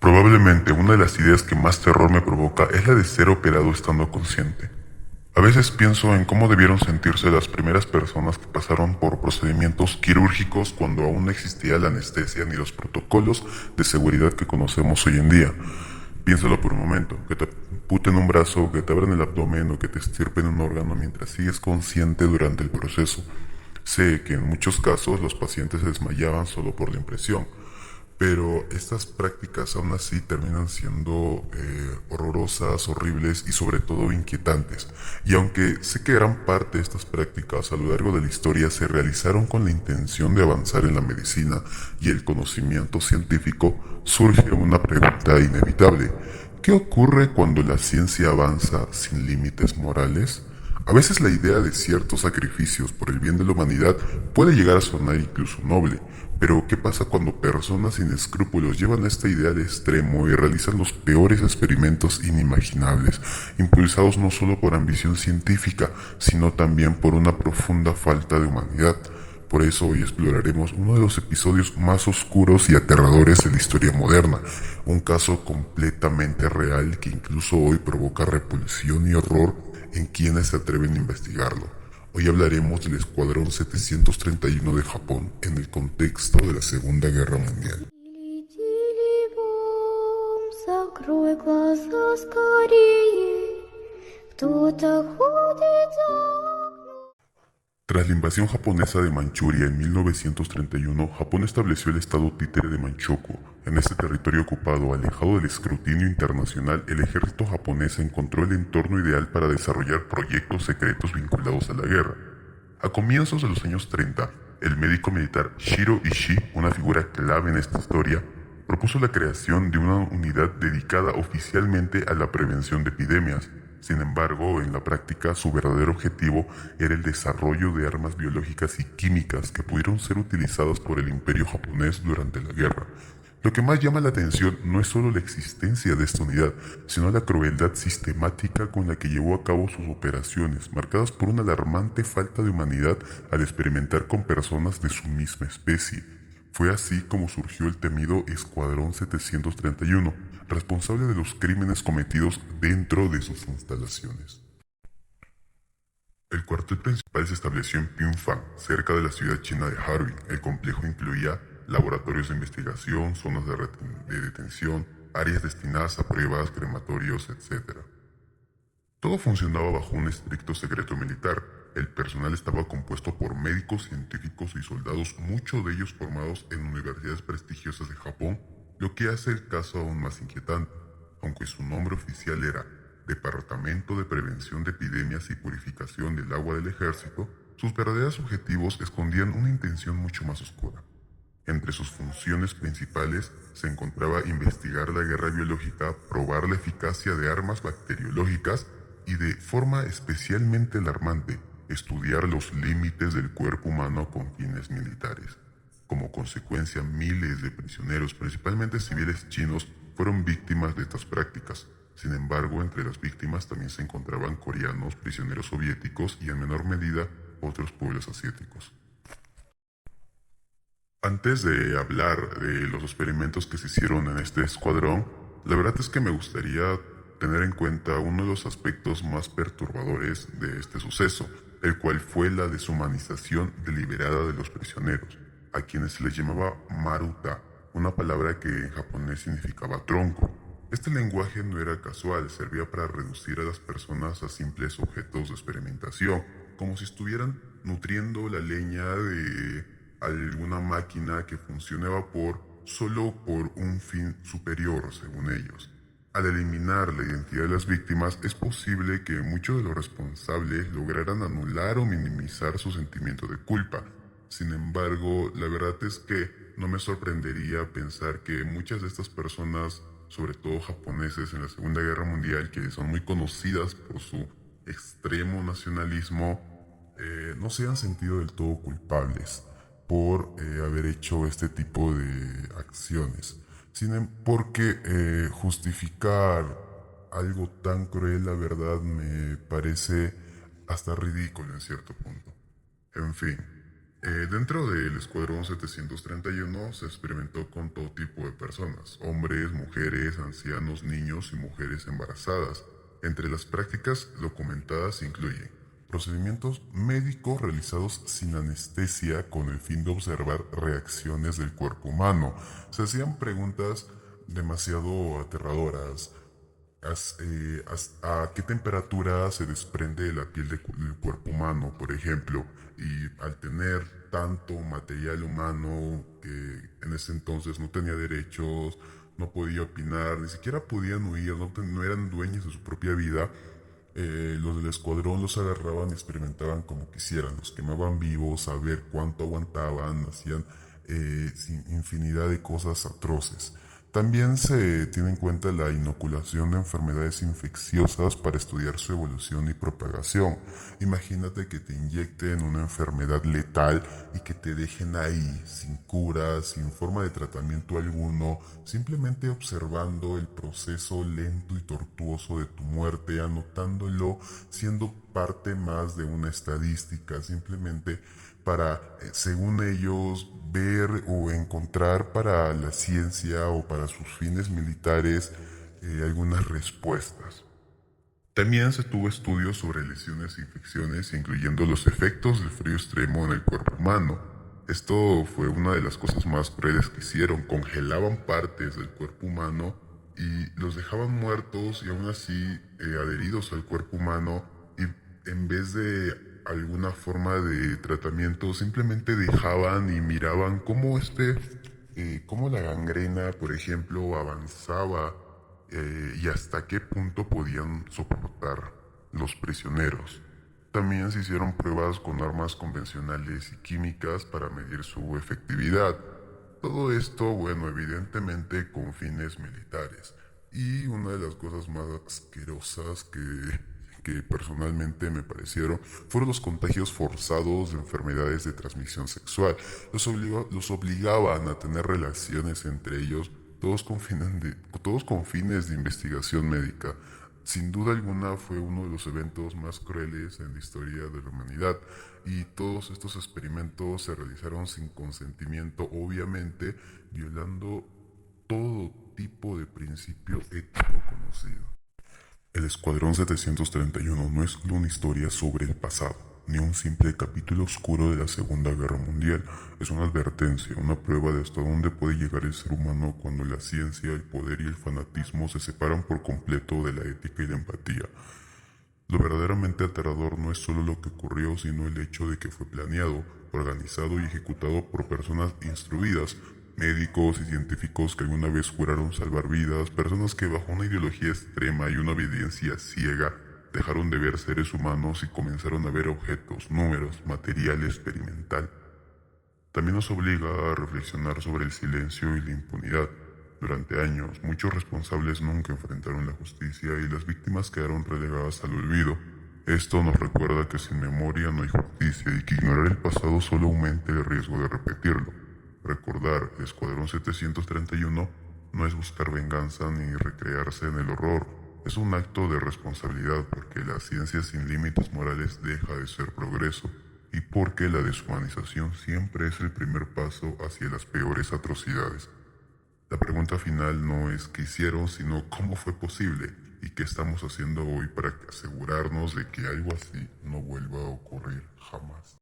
Probablemente una de las ideas que más terror me provoca es la de ser operado estando consciente. A veces pienso en cómo debieron sentirse las primeras personas que pasaron por procedimientos quirúrgicos cuando aún no existía la anestesia ni los protocolos de seguridad que conocemos hoy en día. Piénsalo por un momento, que te amputen un brazo, que te abran el abdomen o que te estirpen un órgano mientras sigues consciente durante el proceso. Sé que en muchos casos los pacientes se desmayaban solo por la impresión, pero estas prácticas aún así terminan siendo horrorosas, horribles y sobre todo inquietantes. Y aunque sé que gran parte de estas prácticas a lo largo de la historia se realizaron con la intención de avanzar en la medicina y el conocimiento científico, surge una pregunta inevitable. ¿Qué ocurre cuando la ciencia avanza sin límites morales? A veces la idea de ciertos sacrificios por el bien de la humanidad puede llegar a sonar incluso noble, pero ¿qué pasa cuando personas sin escrúpulos llevan esta idea al extremo y realizan los peores experimentos inimaginables, impulsados no solo por ambición científica, sino también por una profunda falta de humanidad? Por eso hoy exploraremos uno de los episodios más oscuros y aterradores de la historia moderna, un caso completamente real que incluso hoy provoca repulsión y horror en quienes se atreven a investigarlo. Hoy hablaremos del Escuadrón 731 de Japón en el contexto de la Segunda Guerra Mundial. Закрой глаза скорее, кто-то ходит за... Tras la invasión japonesa de Manchuria en 1931, Japón estableció el estado títere de Manchukuo. En este territorio ocupado, alejado del escrutinio internacional, el ejército japonés encontró el entorno ideal para desarrollar proyectos secretos vinculados a la guerra. A comienzos de los años 30, el médico militar Shiro Ishii, una figura clave en esta historia, propuso la creación de una unidad dedicada oficialmente a la prevención de epidemias. Sin embargo, en la práctica su verdadero objetivo era el desarrollo de armas biológicas y químicas que pudieron ser utilizadas por el imperio japonés durante la guerra. Lo que más llama la atención no es solo la existencia de esta unidad, sino la crueldad sistemática con la que llevó a cabo sus operaciones, marcadas por una alarmante falta de humanidad al experimentar con personas de su misma especie. Fue así como surgió el temido Escuadrón 731, responsable de los crímenes cometidos dentro de sus instalaciones. El cuartel principal se estableció en Pyongyang, cerca de la ciudad china de Harbin. El complejo incluía laboratorios de investigación, zonas de detención, áreas destinadas a pruebas, crematorios, etc. Todo funcionaba bajo un estricto secreto militar. El personal estaba compuesto por médicos, científicos y soldados, muchos de ellos formados en universidades prestigiosas de Japón, lo que hace el caso aún más inquietante. Aunque su nombre oficial era Departamento de Prevención de Epidemias y Purificación del Agua del Ejército, sus verdaderos objetivos escondían una intención mucho más oscura. Entre sus funciones principales se encontraba investigar la guerra biológica, probar la eficacia de armas bacteriológicas y, de forma especialmente alarmante, estudiar los límites del cuerpo humano con fines militares. Como consecuencia, miles de prisioneros, principalmente civiles chinos, fueron víctimas de estas prácticas. Sin embargo, entre las víctimas también se encontraban coreanos, prisioneros soviéticos y en menor medida otros pueblos asiáticos. Antes de hablar de los experimentos que se hicieron en este escuadrón, la verdad es que me gustaría tener en cuenta uno de los aspectos más perturbadores de este suceso, el cual fue la deshumanización deliberada de los prisioneros, a quienes se les llamaba maruta, una palabra que en japonés significaba tronco. Este lenguaje no era casual, servía para reducir a las personas a simples objetos de experimentación, como si estuvieran nutriendo la leña de alguna máquina que funcione a vapor solo por un fin superior, según ellos. Al eliminar la identidad de las víctimas, es posible que muchos de los responsables lograran anular o minimizar su sentimiento de culpa. Sin embargo, la verdad es que no me sorprendería pensar que muchas de estas personas, sobre todo japoneses en la Segunda Guerra Mundial, que son muy conocidas por su extremo nacionalismo, no se han sentido del todo culpables por haber hecho este tipo de acciones. Porque justificar algo tan cruel, la verdad, me parece hasta ridículo en cierto punto. En fin, Dentro del Escuadrón 731 se experimentó con todo tipo de personas, hombres, mujeres, ancianos, niños y mujeres embarazadas. Entre las prácticas documentadas incluyen procedimientos médicos realizados sin anestesia con el fin de observar reacciones del cuerpo humano. Se hacían preguntas demasiado aterradoras. ¿A qué temperatura se desprende la piel del cuerpo humano, por ejemplo? Y al tener tanto material humano que en ese entonces no tenía derechos, no podía opinar, ni siquiera podían huir, no eran dueños de su propia vida, los del escuadrón los agarraban y experimentaban como quisieran, los quemaban vivos, a ver cuánto aguantaban, hacían infinidad de cosas atroces. También se tiene en cuenta la inoculación de enfermedades infecciosas para estudiar su evolución y propagación. Imagínate que te inyecten una enfermedad letal y que te dejen ahí sin cura, sin forma de tratamiento alguno, simplemente observando el proceso lento y tortuoso de tu muerte, anotándolo, siendo parte más de una estadística, simplemente para, según ellos, ver o encontrar para la ciencia o para sus fines militares algunas respuestas. También se tuvo estudios sobre lesiones e infecciones, incluyendo los efectos del frío extremo en el cuerpo humano. Esto fue una de las cosas más crueles que hicieron. Congelaban partes del cuerpo humano y los dejaban muertos y aún así adheridos al cuerpo humano, y en vez de alguna forma de tratamiento simplemente dejaban y miraban cómo cómo la gangrena, por ejemplo, avanzaba, y hasta qué punto podían soportar los prisioneros. También se hicieron pruebas con armas convencionales y químicas para medir su efectividad. Todo esto, bueno, evidentemente con fines militares. Y una de las cosas más asquerosas que personalmente me parecieron fueron los contagios forzados de enfermedades de transmisión sexual. Los obligaban a tener relaciones entre ellos, todos con fines de investigación médica. Sin duda alguna fue uno de los eventos más crueles en la historia de la humanidad, y todos estos experimentos se realizaron sin consentimiento, obviamente violando todo tipo de principio ético conocido. El Escuadrón 731 no es solo una historia sobre el pasado, ni un simple capítulo oscuro de la Segunda Guerra Mundial. Es una advertencia, una prueba de hasta dónde puede llegar el ser humano cuando la ciencia, el poder y el fanatismo se separan por completo de la ética y la empatía. Lo verdaderamente aterrador no es solo lo que ocurrió, sino el hecho de que fue planeado, organizado y ejecutado por personas instruidas, médicos y científicos que alguna vez juraron salvar vidas, personas que bajo una ideología extrema y una obediencia ciega dejaron de ver seres humanos y comenzaron a ver objetos, números, material experimental. También nos obliga a reflexionar sobre el silencio y la impunidad. Durante años, muchos responsables nunca enfrentaron la justicia y las víctimas quedaron relegadas al olvido. Esto nos recuerda que sin memoria no hay justicia y que ignorar el pasado solo aumenta el riesgo de repetirlo. Recordar el Escuadrón 731 no es buscar venganza ni recrearse en el horror. Es un acto de responsabilidad, porque la ciencia sin límites morales deja de ser progreso, y porque la deshumanización siempre es el primer paso hacia las peores atrocidades. La pregunta final no es qué hicieron, sino cómo fue posible y qué estamos haciendo hoy para asegurarnos de que algo así no vuelva a ocurrir jamás.